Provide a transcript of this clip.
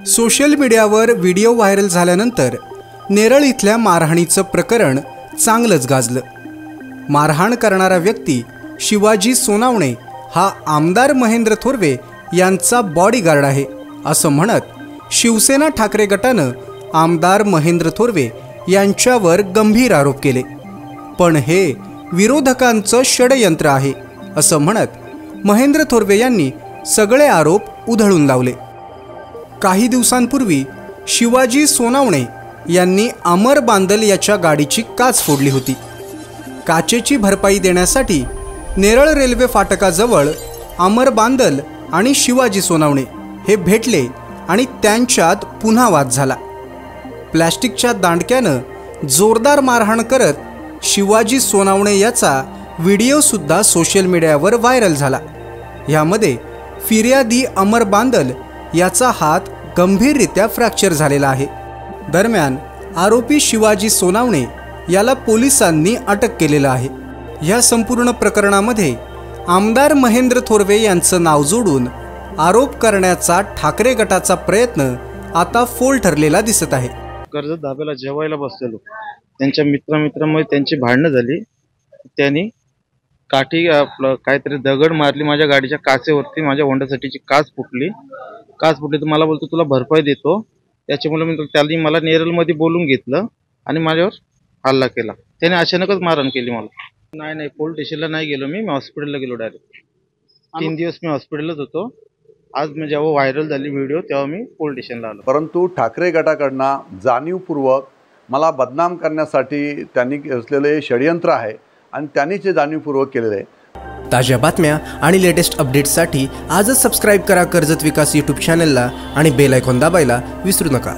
Social मीडियावर video viral झाल्यानंतर नेरळ इथल्या मारहाणीचं प्रकरण चांगलंच गाजलं। मारहाण करणारा व्यक्ती शिवाजी सोनावणे हा आमदार महेंद्र थोरवे यांचा बॉडीगार्ड आहे असं म्हणत शिवसेना ठाकरे गटानं आमदार महेंद्र थोरवे यांच्यावर गंभीर आरोप केले। पण हे विरोधकांचं षडयंत्र आहे असं म्हणत महेंद्र थोरवे यांनी सगळे आरोप उधळून लावले। काही दिवसांपूर्वी शिवाजी सोनावणे यांनी अमर बांदल याच्या गाडीची काच फोडली होती। काचेची भरपाई देण्यासाठी नेरळ रेल्वे फाटकाजवळ अमर बांदल आणि शिवाजी सोनावणे हे भेटले आणि त्यांच्यात पुन्हा वाद झाला। प्लास्टिकच्या दांडक्यानं जोरदार मारहाण करत शिवाजी सोनावणे याचा व्हिडिओ सुद्धा सोशल मीडियावर व्हायरल झाला। यामध्ये फिर्यादी अमर बांदल याचा हात गंभीररित्या फ्रॅक्चर झालेला आहे। दरम्यान आरोपी शिवाजी सोनावणे याला पोलिसांनी अटक केलेलं आहे। या संपूर्ण प्रकरणामध्ये आमदार महेंद्र थोरवे यांचं नाव जोडून आरोप करण्याचा ठाकरे गटाचा प्रयत्न आता फोल ठरलेला दिसत आहे। कर्जत धाब्याला जेवायला बसलेलो, त्यांच्या मित्रांमध्ये त्यांची भांडणं झाली। त्यांनी काठी आपलं काहीतरी दगड मारली माझ्या गाडीच्या काचेवरती, माझ्या होंडासाठीची काच फुटली तर मला बोलतो तुला भरपाई देतो। त्याच्यामुळे मी त्याला मला नेरळमध्ये बोलून घेतलं आणि माझ्यावर हल्ला केला। त्याने अचानकच मारहाण केली मला। नाही पोलीस स्टेशनला नाही गेलो मी हॉस्पिटलला गेलो डायरेक्ट। 3 दिवस मी हॉस्पिटललाच होतो। आज मी जेव्हा व्हायरल झाली व्हिडिओ तेव्हा मी पोलीस स्टेशनला आलो। परंतु ठाकरे गटाकडनं जाणीवपूर्वक मला बदनाम करण्यासाठी त्यांनी असलेले षडयंत्र आहे आणि त्यांनी ते जाणीवपूर्वक केलेले आहे। ताज्या बातम्या आणि लेटेस्ट अपडेट्ससाठी आजच सबस्क्राइब करा कर्जत विकास यूट्यूब चॅनलला आणि बेल आयकॉन दाबायला विसरू नका।